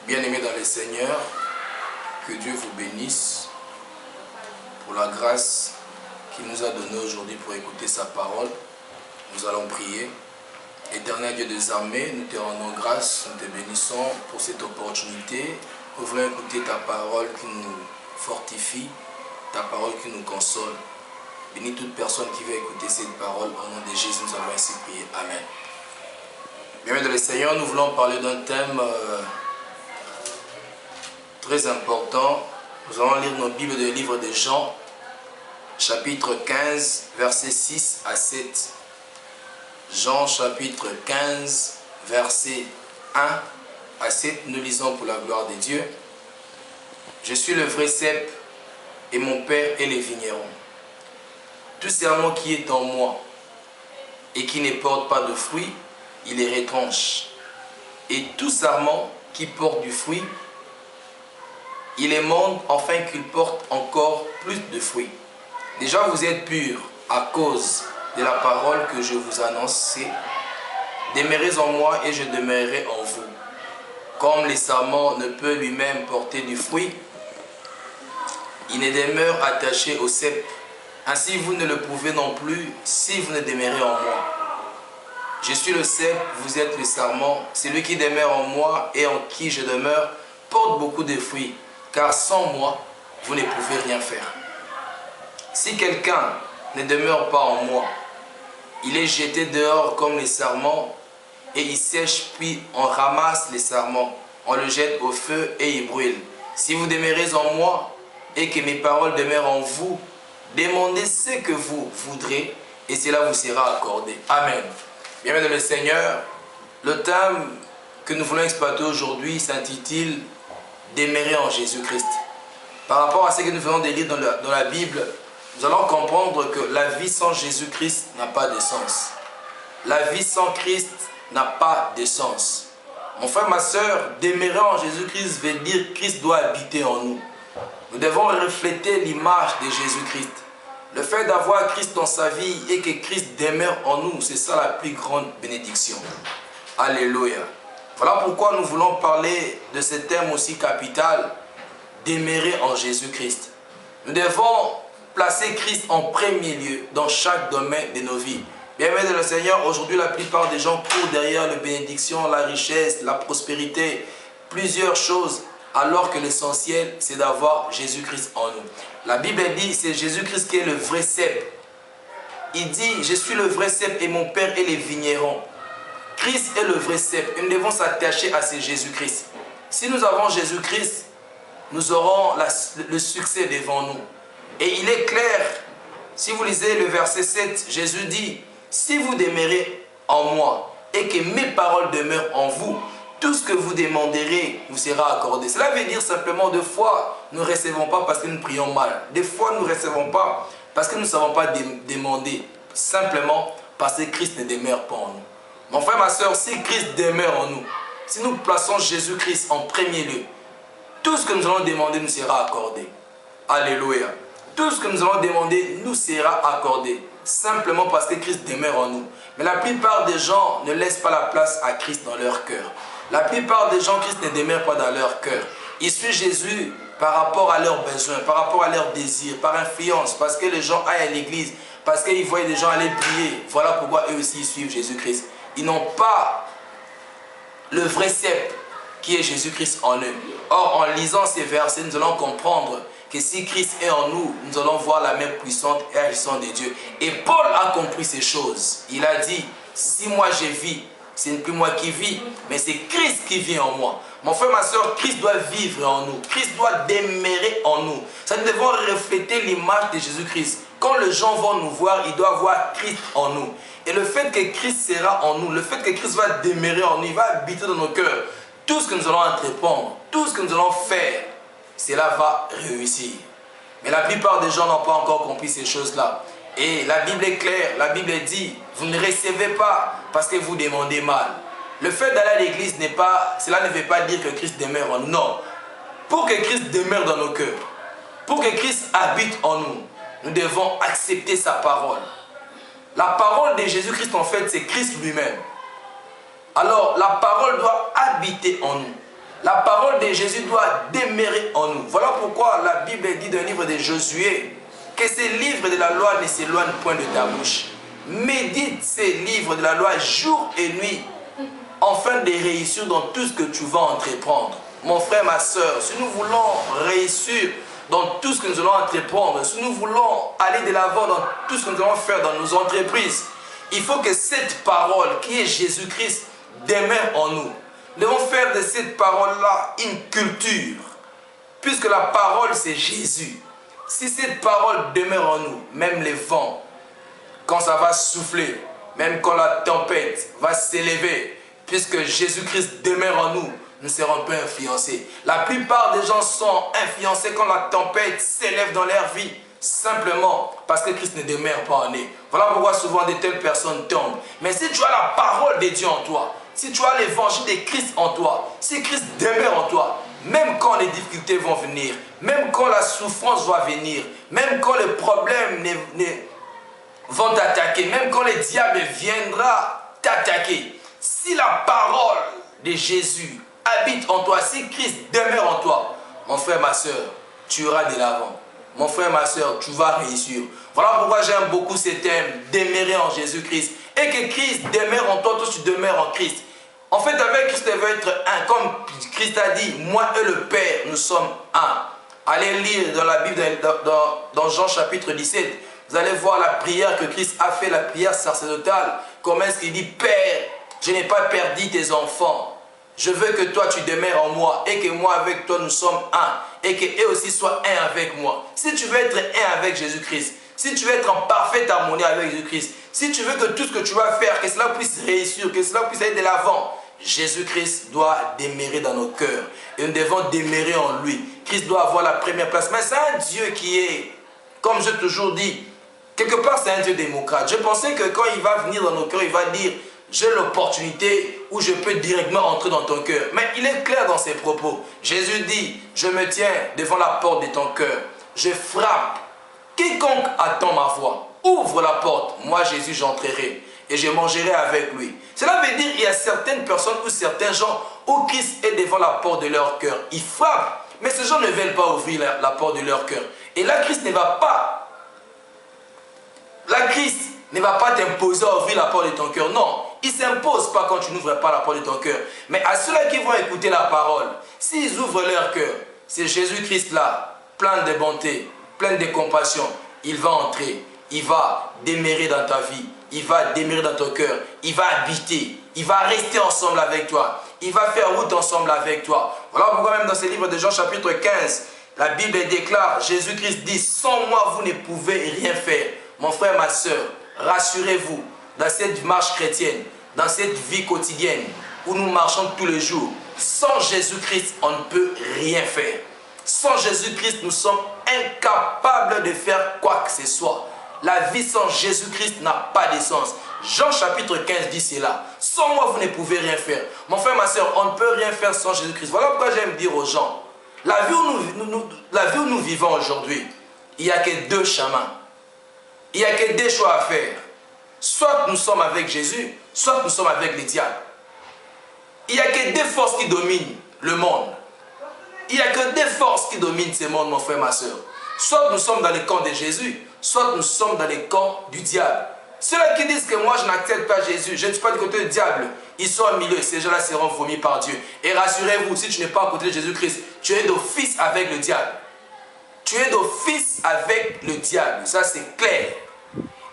Bien-aimés dans le Seigneur, que Dieu vous bénisse pour la grâce qu'il nous a donnée aujourd'hui pour écouter sa parole. Nous allons prier. Éternel Dieu des armées, nous te rendons grâce, nous te bénissons pour cette opportunité. Nous voulons écouter ta parole qui nous fortifie, ta parole qui nous console. Bénis toute personne qui va écouter cette parole. Au nom de Jésus, nous avons ainsi prié. Amen. Bien-aimés dans le Seigneur, nous voulons parler d'un thème très important. Nous allons lire nos Bibles du livre de Jean, chapitre 15, versets 6 à 7. Jean, chapitre 15, versets 1 à 7. Nous lisons pour la gloire de Dieu. Je suis le vrai cep et mon Père est le vigneron. Tout serment qui est en moi et qui ne porte pas de fruit, il les retranche. Et tout serment qui porte du fruit, il émonde afin qu'il porte encore plus de fruits. Déjà vous êtes purs à cause de la parole que je vous annonce. Demeurez en moi et je demeurerai en vous. Comme le sarment ne peut lui-même porter du fruit, il ne demeure attaché au cep. Ainsi vous ne le pouvez non plus si vous ne demeurez en moi. Je suis le cep, vous êtes le sarment. Celui qui demeure en moi et en qui je demeure porte beaucoup de fruits, car sans moi, vous ne pouvez rien faire. Si quelqu'un ne demeure pas en moi, il est jeté dehors comme les sarments, et il sèche, puis on ramasse les sarments, on le jette au feu et il brûle. Si vous demeurez en moi, et que mes paroles demeurent en vous, demandez ce que vous voudrez, et cela vous sera accordé. Amen. Bienvenue dans le Seigneur. Le thème que nous voulons exploiter aujourd'hui s'intitule « Demeurer en Jésus-Christ ». Par rapport à ce que nous venons de lire dans la Bible, nous allons comprendre que la vie sans Jésus-Christ n'a pas de sens. La vie sans Christ n'a pas de sens. Mon frère, ma soeur, demeurer en Jésus-Christ veut dire que Christ doit habiter en nous. Nous devons refléter l'image de Jésus-Christ. Le fait d'avoir Christ dans sa vie et que Christ demeure en nous, c'est ça la plus grande bénédiction. Alléluia. Voilà pourquoi nous voulons parler de ce thème aussi capital, demeurer en Jésus-Christ. Nous devons placer Christ en premier lieu dans chaque domaine de nos vies. Bien-aimés dans le Seigneur, aujourd'hui la plupart des gens courent derrière la bénédiction, la richesse, la prospérité, plusieurs choses, alors que l'essentiel c'est d'avoir Jésus-Christ en nous. La Bible dit c'est Jésus-Christ qui est le vrai cep. Il dit je suis le vrai cep et mon Père est le vigneron. Christ est le vrai cep et nous devons s'attacher à ce Jésus-Christ. Si nous avons Jésus-Christ, nous aurons le succès devant nous. Et il est clair, si vous lisez le verset 7, Jésus dit, si vous demeurez en moi et que mes paroles demeurent en vous, tout ce que vous demanderez vous sera accordé. Cela veut dire simplement, des fois, nous ne recevons pas parce que nous prions mal. Des fois, nous ne recevons pas parce que nous ne savons pas demander. Simplement parce que Christ ne demeure pas en nous. Mon frère, ma soeur, si Christ demeure en nous, si nous plaçons Jésus-Christ en premier lieu, tout ce que nous allons demander nous sera accordé. Alléluia. Tout ce que nous allons demander nous sera accordé. Simplement parce que Christ demeure en nous. Mais la plupart des gens ne laissent pas la place à Christ dans leur cœur. La plupart des gens, Christ ne demeure pas dans leur cœur. Ils suivent Jésus par rapport à leurs besoins, par rapport à leurs désirs, par influence, parce que les gens aillent à l'église, parce qu'ils voient des gens aller prier. Voilà pourquoi eux aussi ils suivent Jésus-Christ. Ils n'ont pas le vrai cep qui est Jésus-Christ en eux. Or, en lisant ces versets, nous allons comprendre que si Christ est en nous, nous allons voir la main puissante et agissante de Dieu. Et Paul a compris ces choses. Il a dit, si moi je vis, ce n'est plus moi qui vis, mais c'est Christ qui vit en moi. Mon frère, ma soeur, Christ doit vivre en nous. Christ doit demeurer en nous. Ça, nous devons refléter l'image de Jésus-Christ. Quand les gens vont nous voir, ils doivent voir Christ en nous. Et le fait que Christ sera en nous, le fait que Christ va demeurer en nous, il va habiter dans nos cœurs. Tout ce que nous allons entreprendre, tout ce que nous allons faire, cela va réussir. Mais la plupart des gens n'ont pas encore compris ces choses-là. Et la Bible est claire, la Bible dit, vous ne recevez pas parce que vous demandez mal. Le fait d'aller à l'église cela ne veut pas dire que Christ demeure en nous. Non. Pour que Christ demeure dans nos cœurs, pour que Christ habite en nous, nous devons accepter sa parole. La parole de Jésus-Christ, en fait, c'est Christ lui-même. Alors, la parole doit habiter en nous. La parole de Jésus doit demeurer en nous. Voilà pourquoi la Bible dit dans le livre de Josué que ces livres de la loi ne s'éloignent point de ta bouche. Médite ces livres de la loi jour et nuit, afin de réussir dans tout ce que tu vas entreprendre. Mon frère, ma soeur, si nous voulons réussir dans tout ce que nous allons entreprendre, si nous voulons aller de l'avant dans tout ce que nous allons faire dans nos entreprises, il faut que cette parole qui est Jésus-Christ demeure en nous. Nous devons faire de cette parole-là une culture, puisque la parole c'est Jésus. Si cette parole demeure en nous, même les vents, quand ça va souffler, même quand la tempête va s'élever, puisque Jésus-Christ demeure en nous, nous ne serons pas influencés. La plupart des gens sont influencés quand la tempête s'élève dans leur vie, simplement parce que Christ ne demeure pas en eux. Voilà pourquoi souvent de telles personnes tombent. Mais si tu as la parole de Dieu en toi, si tu as l'évangile de Christ en toi, si Christ demeure en toi, même quand les difficultés vont venir, même quand la souffrance va venir, même quand les problèmes vont t'attaquer, même quand le diable viendra t'attaquer, si la parole de Jésus habite en toi, si Christ demeure en toi, mon frère, ma soeur, tu iras de l'avant. Mon frère, ma soeur, tu vas réussir. Voilà pourquoi j'aime beaucoup ce thème, demeurer en Jésus-Christ. Et que Christ demeure en toi, toi tu demeures en Christ. En fait, avec Christ, il veut être un. Comme Christ a dit, moi et le Père, nous sommes un. Allez lire dans la Bible, dans Jean chapitre 17, vous allez voir la prière que Christ a fait, la prière sacerdotale. Comment est-ce qu'il dit, Père, je n'ai pas perdu tes enfants. Je veux que toi tu demeures en moi et que moi avec toi nous sommes un. Et qu'eux aussi soient un avec moi. Si tu veux être un avec Jésus-Christ, si tu veux être en parfaite harmonie avec Jésus-Christ, si tu veux que tout ce que tu vas faire, que cela puisse réussir, que cela puisse aller de l'avant, Jésus-Christ doit demeurer dans nos cœurs. Et nous devons demeurer en lui. Christ doit avoir la première place. Mais c'est un Dieu qui est, comme j'ai toujours dit, quelque part c'est un Dieu démocrate. Je pensais que quand il va venir dans nos cœurs, il va dire, j'ai l'opportunité où je peux directement entrer dans ton cœur. Mais il est clair dans ses propos. Jésus dit, je me tiens devant la porte de ton cœur. Je frappe. Quiconque attend ma voix, ouvre la porte. Moi, Jésus, j'entrerai et je mangerai avec lui. Cela veut dire qu'il y a certaines personnes ou certains gens où Christ est devant la porte de leur cœur. Ils frappent, mais ces gens ne veulent pas ouvrir la porte de leur cœur. Et là, Christ ne va pas. Là, Christ ne va pas t'imposer à ouvrir la porte de ton cœur. Non, il ne s'impose pas quand tu n'ouvres pas la porte de ton cœur. Mais à ceux-là qui vont écouter la parole, s'ils ouvrent leur cœur, c'est Jésus-Christ là, plein de bonté, plein de compassion. Il va entrer, il va demeurer dans ta vie, il va demeurer dans ton cœur, il va habiter, il va rester ensemble avec toi, il va faire route ensemble avec toi. Voilà pourquoi même dans ce livre de Jean chapitre 15, la Bible déclare, Jésus-Christ dit, sans moi vous ne pouvez rien faire. Mon frère, ma soeur, rassurez-vous, dans cette marche chrétienne, dans cette vie quotidienne où nous marchons tous les jours, sans Jésus-Christ, on ne peut rien faire. Sans Jésus-Christ, nous sommes incapables de faire quoi que ce soit. La vie sans Jésus-Christ n'a pas de sens. Jean chapitre 15 dit cela. Sans moi, vous ne pouvez rien faire. Mon frère, ma soeur, on ne peut rien faire sans Jésus-Christ. Voilà pourquoi j'aime dire aux gens, la vie où nous vivons aujourd'hui, il n'y a que deux chemins. Il n'y a que deux choix à faire. Soit nous sommes avec Jésus, soit nous sommes avec les diables. Il n'y a que deux forces qui dominent le monde. Il n'y a que deux forces qui dominent ce monde, mon frère, ma soeur. Soit nous sommes dans le camp de Jésus, soit nous sommes dans le camp du diable. Ceux-là qui disent que moi je n'accepte pas Jésus, je ne suis pas du côté du diable, ils sont au milieu, ces gens-là seront vomis par Dieu. Et rassurez-vous, si tu n'es pas à côté de Jésus-Christ, tu es d'office avec le diable. Tu es d'office avec le diable, ça c'est clair.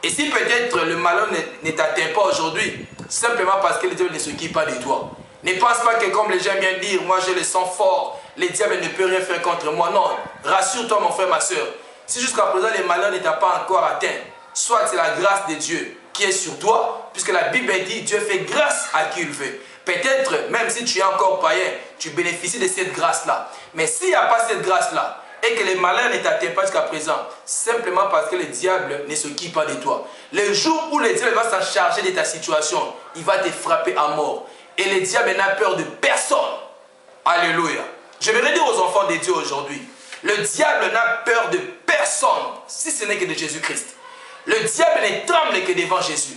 Et si peut-être le malheur ne t'atteint pas aujourd'hui, simplement parce que le diable ne s'occupe pas de toi. Ne pense pas que comme les gens viennent dire, moi j'ai le sang fort, les diables ne peuvent rien faire contre moi. Non, rassure-toi mon frère, ma soeur. Si jusqu'à présent les malheurs ne t'ont pas encore atteint, soit c'est la grâce de Dieu qui est sur toi, puisque la Bible dit, Dieu fait grâce à qui il veut. Peut-être, même si tu es encore païen, tu bénéficies de cette grâce-là. Mais s'il n'y a pas cette grâce-là, et que les malheurs ne t'atteignent pas jusqu'à présent, simplement parce que le diable ne s'occupe pas de toi. Le jour où le diable va s'en charger de ta situation, il va te frapper à mort. Et le diable n'a peur de personne. Alléluia. Je vais dire aux enfants de Dieu aujourd'hui, le diable n'a peur de personne, si ce n'est que de Jésus-Christ. Le diable ne tremble que devant Jésus.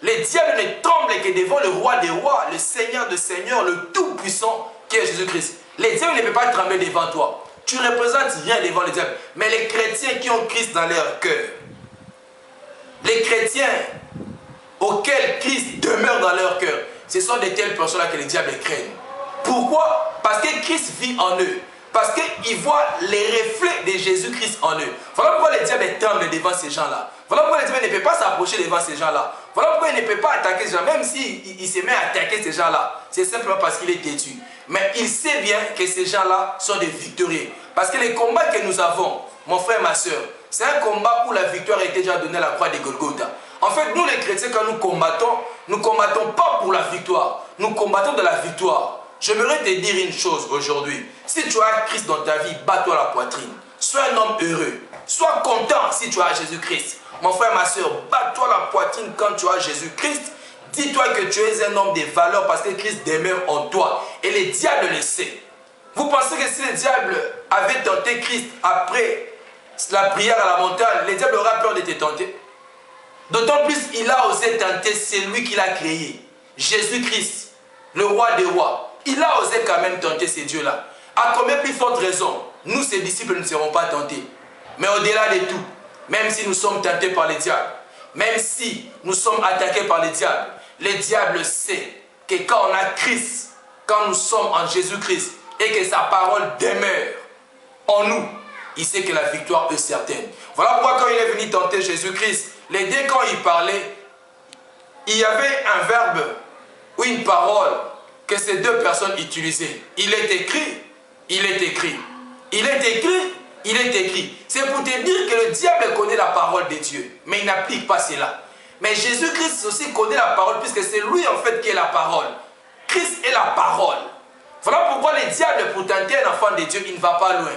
Le diable ne tremble que devant le roi des rois, le Seigneur des seigneurs, le tout-puissant, qui est Jésus-Christ. Les diables ne peuvent pas trembler devant toi. Tu ne représentes rien devant les diables. Mais les chrétiens qui ont Christ dans leur cœur, les chrétiens auxquels Christ demeure dans leur cœur, ce sont de telles personnes-là que les diables craignent. Pourquoi? Parce que Christ vit en eux. Parce qu'ils voient les reflets de Jésus-Christ en eux. Voilà pourquoi les diables tremblent devant ces gens-là. Voilà pourquoi les diables ne peuvent pas s'approcher devant ces gens-là. Voilà pourquoi ils ne peuvent pas attaquer ces gens. Même s'il se met à attaquer ces gens-là, c'est simplement parce qu'il est têtu. Mais il sait bien que ces gens-là sont des victorieux. Parce que les combats que nous avons, mon frère, ma soeur, c'est un combat où la victoire a été déjà donnée à la croix de Golgotha. En fait, nous les chrétiens, quand nous combattons pas pour la victoire. Nous combattons de la victoire. J'aimerais te dire une chose aujourd'hui. Si tu as Christ dans ta vie, bats-toi la poitrine. Sois un homme heureux. Sois content si tu as Jésus-Christ. Mon frère, ma soeur, bats-toi la poitrine quand tu as Jésus-Christ. Dis-toi que tu es un homme de valeur parce que Christ demeure en toi. Et les diables le savent. Vous pensez que si les diables avaient tenté Christ après la prière à la montagne, les diables auraient peur de te tenter? D'autant plus, il a osé tenter celui qu'il a créé. Jésus-Christ, le roi des rois. Il a osé quand même tenter ces dieux-là. À combien plus forte raison, nous, ses disciples, ne serons pas tentés. Mais au-delà de tout, même si nous sommes tentés par les diables, même si nous sommes attaqués par les diables savent que quand on a Christ, quand nous sommes en Jésus-Christ, et que sa parole demeure en nous, il sait que la victoire est certaine. Voilà pourquoi quand il est venu tenter Jésus-Christ, les deux, quand il parlait, il y avait un verbe ou une parole que ces deux personnes utilisaient. Il est écrit, il est écrit. Il est écrit, il est écrit. C'est pour te dire que le diable connaît la parole de Dieu, mais il n'applique pas cela. Mais Jésus-Christ aussi connaît la parole, puisque c'est lui en fait qui est la parole. Christ est la parole. Voilà pourquoi les diables, pour tenter un enfant de Dieu, il ne va pas loin.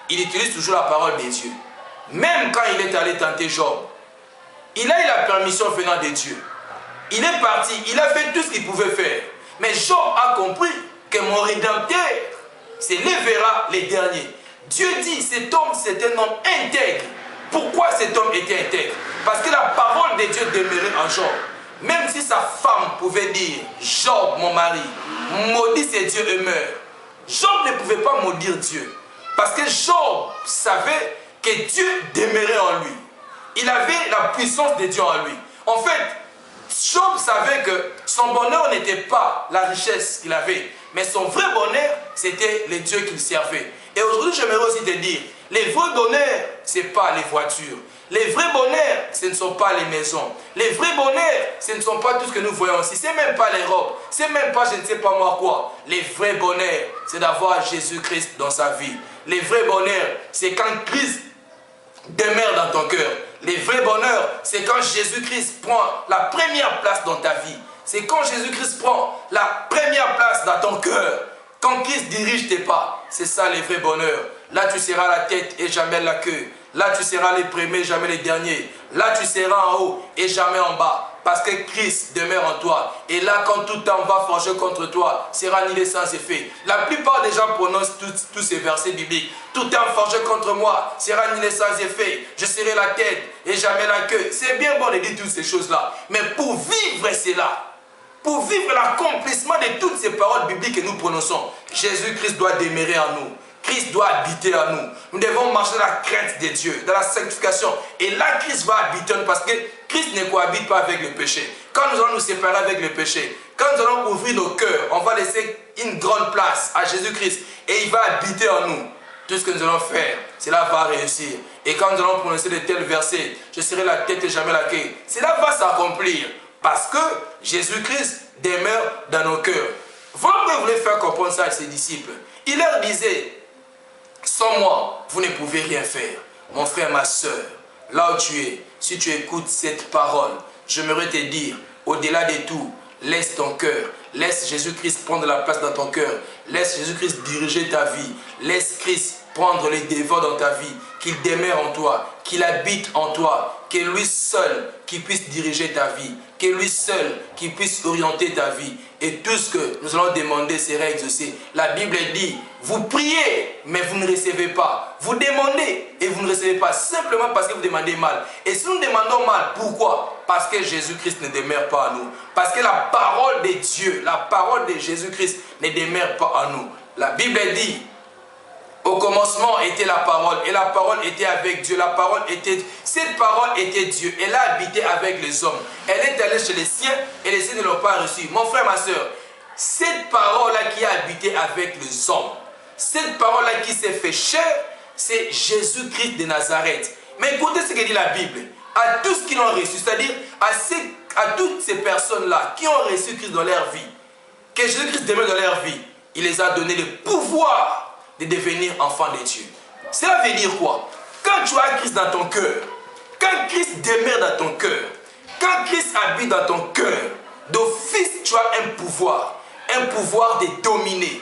Il utilise toujours la parole de Dieu. Même quand il est allé tenter Job, il a eu la permission venant de Dieu. Il est parti, il a fait tout ce qu'il pouvait faire. Mais Job a compris que mon rédempteur s'élèvera les derniers. Dieu dit, cet homme, c'est un homme intègre. Pourquoi cet homme était intègre? Parce que la parole de Dieu demeurait en Job. Même si sa femme pouvait dire, Job, mon mari, maudit c'est Dieu et meurt. Job ne pouvait pas maudire Dieu. Parce que Job savait que Dieu demeurait en lui. Il avait la puissance de Dieu en lui. En fait, Job savait que son bonheur n'était pas la richesse qu'il avait, mais son vrai bonheur, c'était les dieux qu'il servait. Et aujourd'hui, j'aimerais aussi te dire, les vrais bonheurs, ce n'est pas les voitures. Les vrais bonheurs, ce ne sont pas les maisons. Les vrais bonheurs, ce ne sont pas tout ce que nous voyons ici. Ce n'est même pas les robes. Ce n'est même pas je ne sais pas moi quoi. Les vrais bonheurs, c'est d'avoir Jésus-Christ dans sa vie. Les vrais bonheurs, c'est quand Christ demeure dans ton cœur. Les vrais bonheurs, c'est quand Jésus-Christ prend la première place dans ta vie. C'est quand Jésus-Christ prend la première place dans ton cœur. Quand Christ dirige tes pas, c'est ça les vrais bonheurs. Là, tu seras la tête et jamais la queue. Là, tu seras les premiers, jamais les derniers. Là, tu seras en haut et jamais en bas. Parce que Christ demeure en toi. Et là, quand tout temps va forger contre toi, sera annihilé sans effet. La plupart des gens prononcent tous ces versets bibliques. Tout temps forgé contre moi sera annihilé sans effet. Je serai la tête et jamais la queue. C'est bien bon de dire toutes ces choses-là. Mais pour vivre cela, pour vivre l'accomplissement de toutes ces paroles bibliques que nous prononçons, Jésus-Christ doit demeurer en nous. Christ doit habiter en nous. Nous devons marcher dans la crainte de Dieu, dans la sanctification. Et là, Christ va habiter en nous parce que Christ ne cohabite pas avec le péché. Quand nous allons nous séparer avec le péché, quand nous allons ouvrir nos cœurs, on va laisser une grande place à Jésus-Christ et il va habiter en nous. Tout ce que nous allons faire, cela va réussir. Et quand nous allons prononcer de tels versets, je serai la tête et jamais la queue, cela va s'accomplir parce que Jésus-Christ demeure dans nos cœurs. Voilà vous voulez faire comprendre ça à ses disciples. Il leur disait, sans moi, vous ne pouvez rien faire. Mon frère, ma soeur, là où tu es, si tu écoutes cette parole, j'aimerais te dire, au-delà de tout, laisse ton cœur, laisse Jésus-Christ prendre la place dans ton cœur, laisse Jésus-Christ diriger ta vie, laisse Christ prendre les devants dans ta vie, qu'il demeure en toi, qu'il habite en toi, que lui seul qui puisse diriger ta vie, que lui seul qui puisse orienter ta vie. Et tout ce que nous allons demander sera exaucé. La Bible dit, vous priez, mais vous ne recevez pas. Vous demandez et vous ne recevez pas, simplement parce que vous demandez mal. Et si nous demandons mal, pourquoi? Parce que Jésus-Christ ne demeure pas en nous. Parce que la parole de Dieu, la parole de Jésus-Christ ne demeure pas en nous. La Bible dit, au commencement était la parole, et la parole était avec Dieu. La parole était, cette parole était Dieu. Elle a habité avec les hommes. Elle est allée chez les siens, et les siens ne l'ont pas reçue. Mon frère, ma soeur, cette parole-là qui a habité avec les hommes, cette parole-là qui s'est fait chair, c'est Jésus-Christ de Nazareth. Mais écoutez ce que dit la Bible. À tous qui l'ont reçu, c'est-à-dire à toutes ces personnes-là qui ont reçu Christ dans leur vie, que Jésus-Christ demeure dans leur vie, il les a donné le pouvoir de devenir enfants de Dieu. Cela veut dire quoi? Quand tu as Christ dans ton cœur, quand Christ demeure dans ton cœur, quand Christ habite dans ton cœur, d'office tu as un pouvoir de dominer,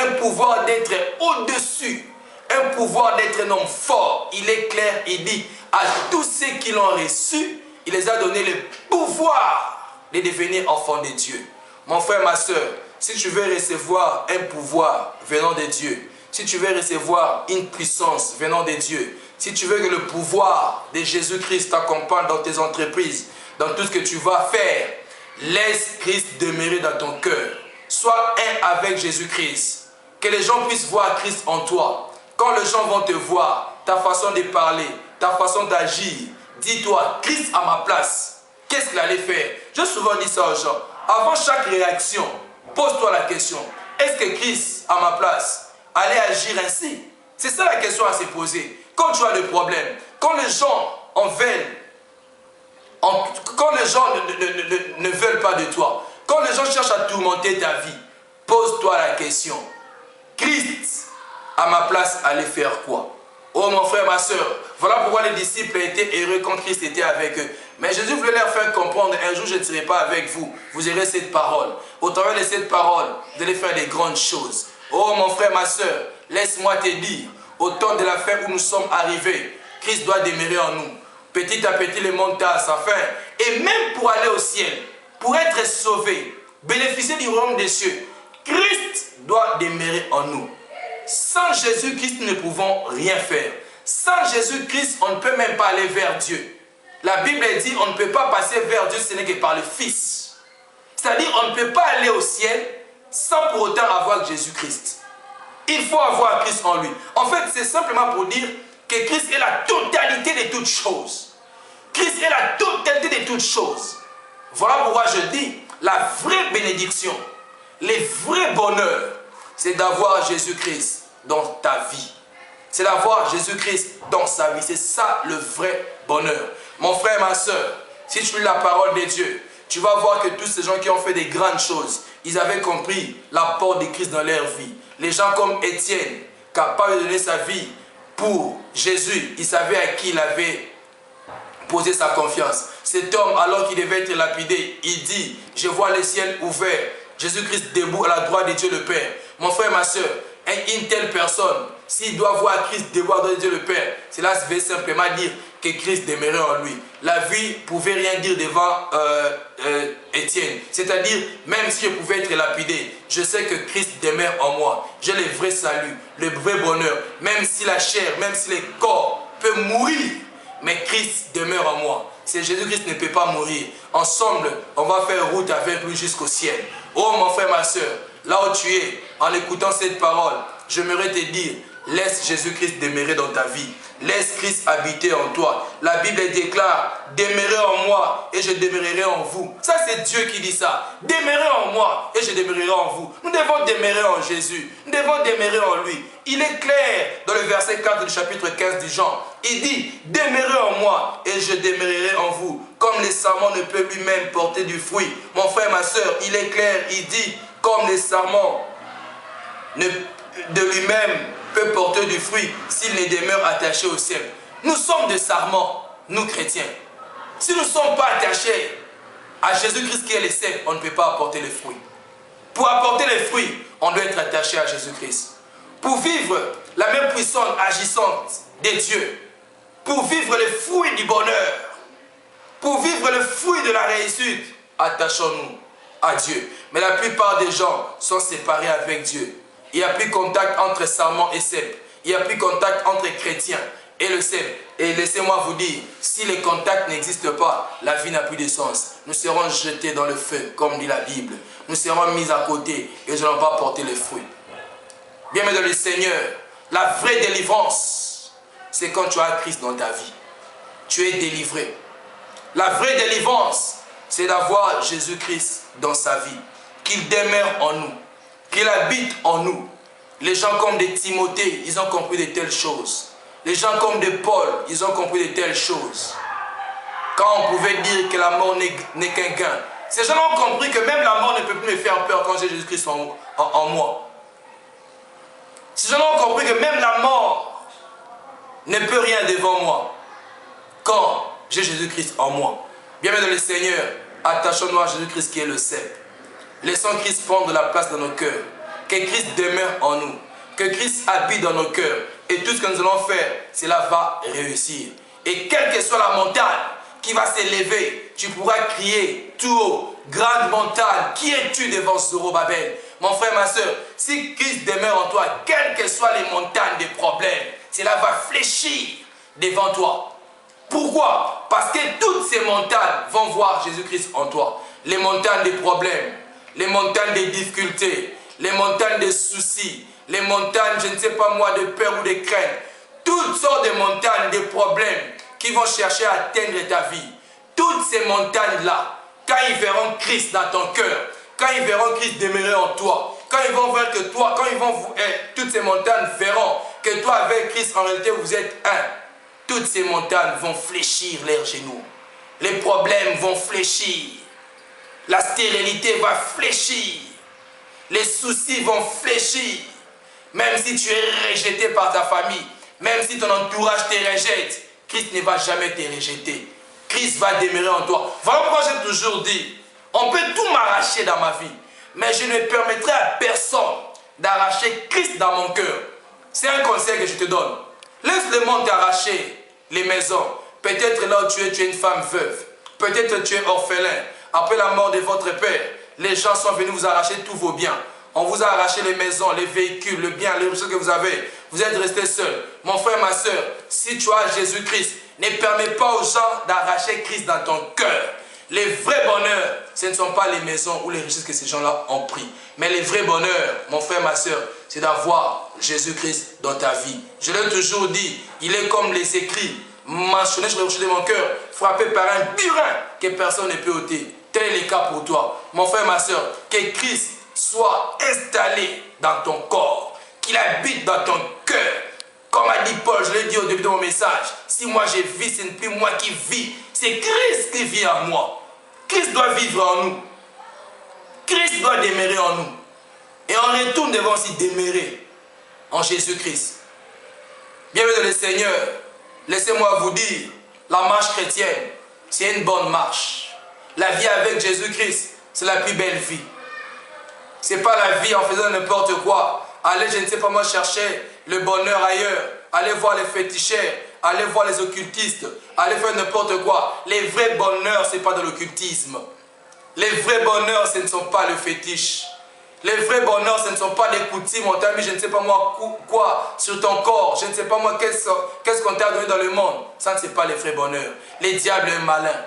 un pouvoir d'être au-dessus, un pouvoir d'être un homme fort. Il est clair, il dit à tous ceux qui l'ont reçu, il les a donné le pouvoir de devenir enfants de Dieu. Mon frère, ma soeur, si tu veux recevoir un pouvoir venant de Dieu, si tu veux recevoir une puissance venant de Dieu, si tu veux que le pouvoir de Jésus-Christ t'accompagne dans tes entreprises, dans tout ce que tu vas faire, laisse Christ demeurer dans ton cœur. Sois un avec Jésus-Christ. Que les gens puissent voir Christ en toi. Quand les gens vont te voir, ta façon de parler, ta façon d'agir, dis-toi, Christ à ma place, qu'est-ce qu'il allait faire? J'ai souvent dit ça aux gens. Avant chaque réaction, pose-toi la question, est-ce que Christ à ma place allait agir ainsi? C'est ça la question à se poser. Quand tu as des problèmes, quand les gens en veulent, quand les gens ne veulent pas de toi, quand les gens cherchent à tourmenter ta vie, pose-toi la question, Christ à ma place allait faire quoi? Oh mon frère, ma soeur, voilà pourquoi les disciples étaient heureux quand Christ était avec eux. Mais Jésus voulait leur faire comprendre, un jour je ne serai pas avec vous, vous aurez cette parole. Au travers de cette parole, vous allez faire des grandes choses. Oh mon frère, ma soeur, laisse-moi te dire, au temps de la fin où nous sommes arrivés, Christ doit demeurer en nous. Petit à petit, le monde tend à sa fin. Et même pour aller au ciel, pour être sauvé, bénéficier du royaume des cieux, Christ doit demeurer en nous. Sans Jésus-Christ, nous ne pouvons rien faire. Sans Jésus-Christ, on ne peut même pas aller vers Dieu. La Bible dit on ne peut pas passer vers Dieu, ce n'est que par le Fils. C'est-à-dire on ne peut pas aller au ciel sans pour autant avoir Jésus-Christ. Il faut avoir Christ en lui. En fait, c'est simplement pour dire que Christ est la totalité de toutes choses. Christ est la totalité de toutes choses. Voilà pourquoi je dis, la vraie bénédiction, le vrai bonheur, c'est d'avoir Jésus-Christ dans ta vie. C'est d'avoir Jésus-Christ dans sa vie. C'est ça le vrai bonheur. Mon frère, ma soeur, si tu lis la parole de Dieu, tu vas voir que tous ces gens qui ont fait des grandes choses, ils avaient compris l'apport de Christ dans leur vie. Les gens comme Étienne, capable de donner sa vie pour Jésus, il savait à qui il avait posé sa confiance. Cet homme, alors qu'il devait être lapidé, il dit, je vois les ciels ouverts, Jésus-Christ debout à la droite de Dieu le Père. Mon frère, ma soeur, une telle personne, s'il doit voir Christ debout à la droite de Dieu le Père, cela veut simplement dire que Christ demeurait en lui. La vie ne pouvait rien dire devant Étienne. C'est-à-dire, même si je pouvais être lapidé, je sais que Christ demeure en moi. J'ai le vrai salut, le vrai bonheur. Même si la chair, même si le corps peut mourir, mais Christ demeure en moi. C'est Jésus-Christ ne peut pas mourir. Ensemble, on va faire route avec lui jusqu'au ciel. Oh mon frère, ma soeur, là où tu es, en écoutant cette parole, j'aimerais te dire, laisse Jésus-Christ demeurer dans ta vie. Laisse Christ habiter en toi. La Bible déclare, demeurez en moi et je demeurerai en vous. Ça, c'est Dieu qui dit ça. Demeurez en moi et je demeurerai en vous. Nous devons demeurer en Jésus. Nous devons demeurer en lui. Il est clair dans le verset 4 du chapitre 15 du Jean. Il dit, demeurez en moi et je demeurerai en vous. Comme le sarment ne peut lui-même porter du fruit. Mon frère, ma soeur, il est clair. Il dit, comme le sarment de lui-même peut porter du fruit s'il ne demeure attaché au ciel. Nous sommes des sarments, nous chrétiens. Si nous ne sommes pas attachés à Jésus-Christ qui est le cep, on ne peut pas apporter les fruits. Pour apporter les fruits, on doit être attaché à Jésus-Christ. Pour vivre la même puissance agissante de Dieu, pour vivre les fruits du bonheur, Pour vivre le fruit de la réussite, attachons-nous à Dieu. Mais la plupart des gens sont séparés avec Dieu. Il n'y a plus contact entre serment et cep. Il n'y a plus contact entre chrétiens et le cep. Et laissez-moi vous dire, si les contacts n'existent pas, la vie n'a plus de sens. Nous serons jetés dans le feu, comme dit la Bible. Nous serons mis à côté et nous n'allons pas porter les fruits. Bien-aimé dans le Seigneur, la vraie délivrance, c'est quand tu as Christ dans ta vie. Tu es délivré. La vraie délivrance, c'est d'avoir Jésus-Christ dans sa vie. Qu'il demeure en nous. Qu'il habite en nous. Les gens comme des Timothée, ils ont compris de telles choses. Les gens comme des Paul, ils ont compris de telles choses. Quand on pouvait dire que la mort n'est qu'un gain, ces gens ont compris que même la mort ne peut plus me faire peur quand j'ai Jésus-Christ en moi. Ces gens ont compris que même la mort ne peut rien devant moi quand j'ai Jésus-Christ en moi. Bien-aimés dans le Seigneur, attachons-nous à Jésus-Christ qui est le cep. Laissons Christ prendre la place dans nos cœurs. Que Christ demeure en nous. Que Christ habite dans nos cœurs. Et tout ce que nous allons faire, cela va réussir. Et quelle que soit la montagne qui va s'élever, tu pourras crier tout haut, grande montagne, qui es-tu devant Zorobabel? Mon frère, ma soeur, si Christ demeure en toi, quelles que soient les montagnes des problèmes, cela va fléchir devant toi. Pourquoi? Parce que toutes ces montagnes vont voir Jésus-Christ en toi. Les montagnes des problèmes, les montagnes des difficultés, les montagnes des soucis, les montagnes, je ne sais pas moi, de peur ou de crainte. Toutes sortes de montagnes, de problèmes qui vont chercher à atteindre ta vie. Toutes ces montagnes-là, quand ils verront Christ dans ton cœur, quand ils verront Christ demeurer en toi, quand ils vont voir que toi, quand ils vont toutes ces montagnes verront que toi avec Christ, en réalité, vous êtes un. Toutes ces montagnes vont fléchir leurs genoux. Les problèmes vont fléchir. La stérilité va fléchir. Les soucis vont fléchir. Même si tu es rejeté par ta famille, même si ton entourage te rejette, Christ ne va jamais te rejeter. Christ va demeurer en toi. Voilà pourquoi j'ai toujours dit, on peut tout m'arracher dans ma vie, mais je ne permettrai à personne d'arracher Christ dans mon cœur. C'est un conseil que je te donne. Laisse le monde t'arracher les maisons. Peut-être là où tu es une femme veuve. Peut-être tu es orphelin. Après la mort de votre père, les gens sont venus vous arracher tous vos biens. On vous a arraché les maisons, les véhicules, le bien, les richesses que vous avez. Vous êtes resté seul. Mon frère, ma soeur, si tu as Jésus-Christ, ne permets pas aux gens d'arracher Christ dans ton cœur. Les vrais bonheurs, ce ne sont pas les maisons ou les richesses que ces gens-là ont pris. Mais les vrais bonheurs, mon frère, ma soeur, c'est d'avoir Jésus-Christ dans ta vie. Je l'ai toujours dit, il est comme les écrits mentionnés sur le rocher de mon cœur, frappé par un burin que personne ne peut ôter. Tel est le cas pour toi. Mon frère, ma soeur, que Christ soit installé dans ton corps, qu'il habite dans ton cœur. Comme a dit Paul, je l'ai dit au début de mon message, si moi je vis, ce n'est plus moi qui vis, c'est Christ qui vit en moi. Christ doit vivre en nous. Christ doit demeurer en nous. Et on retourne devant aussi demeurer en Jésus-Christ. Bienvenue dans le Seigneur. Laissez-moi vous dire, la marche chrétienne, c'est une bonne marche. La vie avec Jésus-Christ, c'est la plus belle vie. Ce n'est pas la vie en faisant n'importe quoi. Allez, je ne sais pas moi, chercher le bonheur ailleurs. Allez voir les féticheurs. Allez voir les occultistes. Allez faire n'importe quoi. Les vrais bonheurs, ce n'est pas de l'occultisme. Les vrais bonheurs, ce ne sont pas le fétiche. Les vrais bonheurs, ce ne sont pas des coutumes. On t'a mis, je ne sais pas moi, quoi sur ton corps. Je ne sais pas moi, qu'est-ce qu'on t'a donné dans le monde. Ça ne c'est pas les vrais bonheurs. Les diables est malin.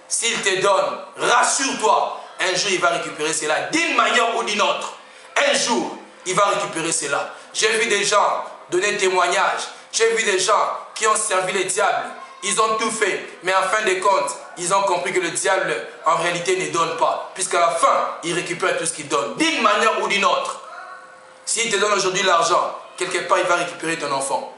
S'il te donne, rassure-toi. Un jour, il va récupérer cela. D'une manière ou d'une autre. Un jour, il va récupérer cela. J'ai vu des gens donner témoignage. J'ai vu des gens qui ont servi les diables. Ils ont tout fait. Mais en fin de compte, ils ont compris que le diable, en réalité, ne donne pas. Puisqu'à la fin, il récupère tout ce qu'il donne. D'une manière ou d'une autre. S'il te donne aujourd'hui l'argent, quelque part, il va récupérer ton enfant.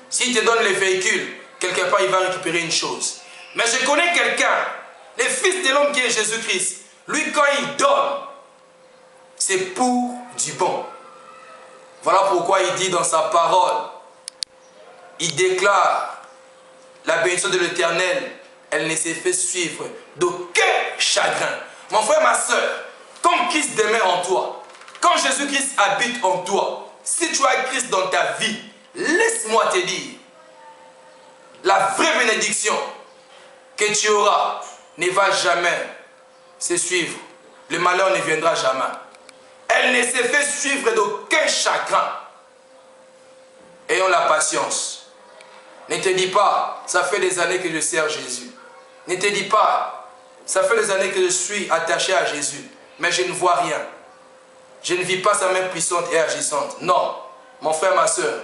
S'il te donne les véhicules, quelque part, il va récupérer une chose. Mais je connais quelqu'un, le Fils de l'homme qui est Jésus-Christ. Lui, quand il donne, c'est pour du bon. Voilà pourquoi il dit dans sa parole, il déclare la bénédiction de l'Éternel, elle ne s'est fait suivre d'aucun chagrin. Mon frère, ma soeur, quand Christ demeure en toi, quand Jésus-Christ habite en toi, si tu as Christ dans ta vie, laisse-moi te dire, la vraie bénédiction, que tu auras ne va jamais se suivre. Le malheur ne viendra jamais. Elle ne se fait suivre d'aucun chagrin. Ayons la patience. Ne te dis pas, ça fait des années que je sers Jésus. Ne te dis pas, ça fait des années que je suis attaché à Jésus, mais je ne vois rien. Je ne vis pas sa main puissante et agissante. Non, mon frère, ma soeur,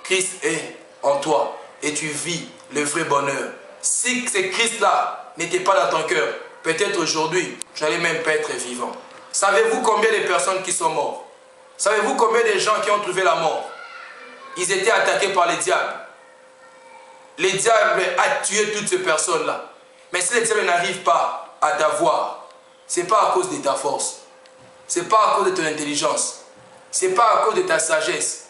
Christ est en toi et tu vis le vrai bonheur. Si ce Christ-là n'était pas dans ton cœur, peut-être aujourd'hui, tu n'allais même pas être vivant. Savez-vous combien de personnes qui sont mortes? Savez-vous combien de gens qui ont trouvé la mort? Ils étaient attaqués par les diables. Les diables ont tué toutes ces personnes-là. Mais si les diables n'arrivent pas à t'avoir, ce n'est pas à cause de ta force. Ce n'est pas à cause de ton intelligence. Ce n'est pas à cause de ta sagesse.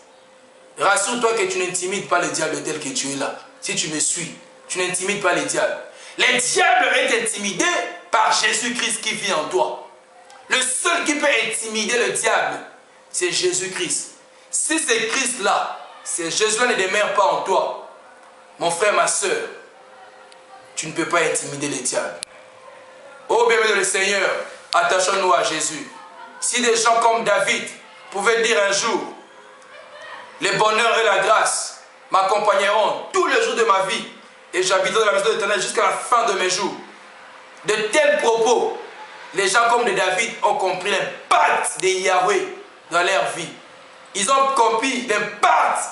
Rassure-toi que tu n'intimides pas le diable tel que tu es là. Si tu me suis, tu n'intimides pas les diables. Les diables est intimidé par Jésus-Christ qui vit en toi. Le seul qui peut intimider le diable, c'est Jésus-Christ. Si c'est Christ-là, c'est Jésus-là ne demeure pas en toi, mon frère, ma soeur, tu ne peux pas intimider les diables. Oh bien-aimé le Seigneur, attachons-nous à Jésus. Si des gens comme David pouvaient dire un jour, le bonheur et la grâce m'accompagneront tous les jours de ma vie et j'habiterai dans la maison de l'Éternel jusqu'à la fin de mes jours. De tels propos, les gens comme de David ont compris l'impact de Yahweh dans leur vie. Ils ont compris l'impact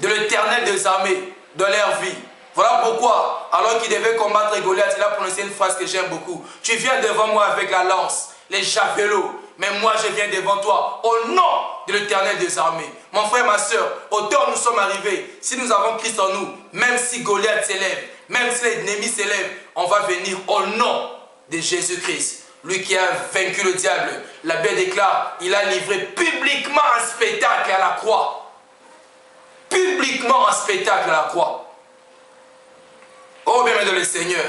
de l'Éternel des armées dans leur vie. Voilà pourquoi, alors qu'il devait combattre Goliath, il a prononcé une phrase que j'aime beaucoup. Tu viens devant moi avec la lance, les javelots, mais moi je viens devant toi au nom de l'Éternel des armées. Mon frère, ma soeur, autant nous sommes arrivés, si nous avons Christ en nous, même si Goliath s'élève, même si l'ennemi s'élève, on va venir au nom de Jésus-Christ. Lui qui a vaincu le diable, la Bible déclare, il a livré publiquement un spectacle à la croix. Publiquement un spectacle à la croix. Oh bien-aimé le Seigneur,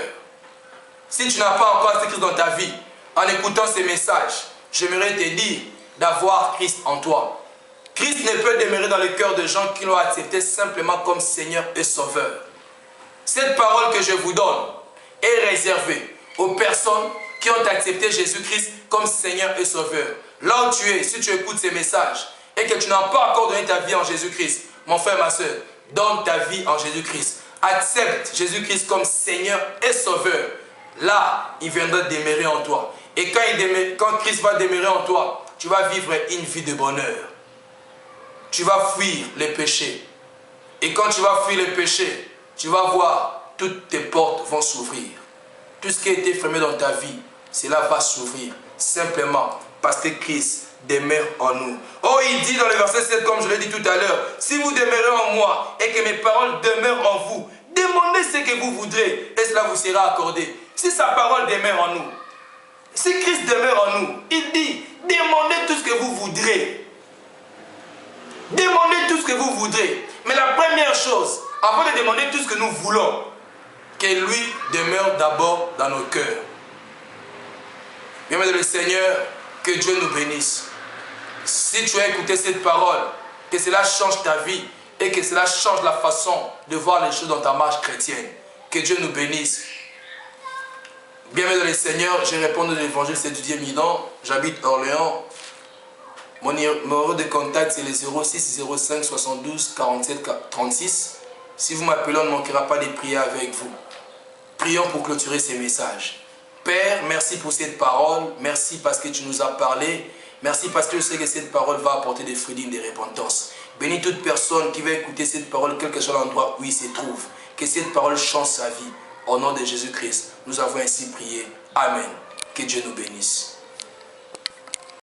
si tu n'as pas encore accepté Christ dans ta vie, en écoutant ces messages, j'aimerais te dire d'avoir Christ en toi. Christ ne peut demeurer dans le cœur de gens qui l'ont accepté simplement comme Seigneur et Sauveur. Cette parole que je vous donne est réservée aux personnes qui ont accepté Jésus-Christ comme Seigneur et Sauveur. Là où tu es, si tu écoutes ces messages et que tu n'as pas encore donné ta vie en Jésus-Christ, mon frère, ma soeur, donne ta vie en Jésus-Christ. Accepte Jésus-Christ comme Seigneur et Sauveur. Là, il viendra demeurer en toi. Et quand Christ va demeurer en toi, tu vas vivre une vie de bonheur. Tu vas fuir les péchés. Et quand tu vas fuir les péchés, tu vas voir, toutes tes portes vont s'ouvrir. Tout ce qui a été fermé dans ta vie, cela va s'ouvrir. Simplement parce que Christ demeure en nous. Oh, il dit dans le verset 7, comme je l'ai dit tout à l'heure, si vous demeurez en moi et que mes paroles demeurent en vous, demandez ce que vous voudrez et cela vous sera accordé. Si sa parole demeure en nous, si Christ demeure en nous, il dit, demandez tout ce que vous voudrez. Demandez tout ce que vous voudrez. Mais la première chose, avant de demander tout ce que nous voulons, que lui demeure d'abord dans nos cœurs. Bien-aimé le Seigneur, que Dieu nous bénisse. Si tu as écouté cette parole, que cela change ta vie et que cela change la façon de voir les choses dans ta marche chrétienne. Que Dieu nous bénisse. Bienvenue dans le Seigneur, je réponds de l'évangile, c'est Didier Midon, j'habite Orléans. Mon numéro de contact c'est le 06 05 72 47 36. Si vous m'appelez, on ne manquera pas de prier avec vous. Prions pour clôturer ces messages. Père, merci pour cette parole, merci parce que tu nous as parlé, merci parce que je sais que cette parole va apporter des fruits dignes de repentance. Bénis toute personne qui va écouter cette parole, quel que soit l'endroit où il se trouve. Que cette parole change sa vie. Au nom de Jésus-Christ, nous avons ainsi prié. Amen. Que Dieu nous bénisse.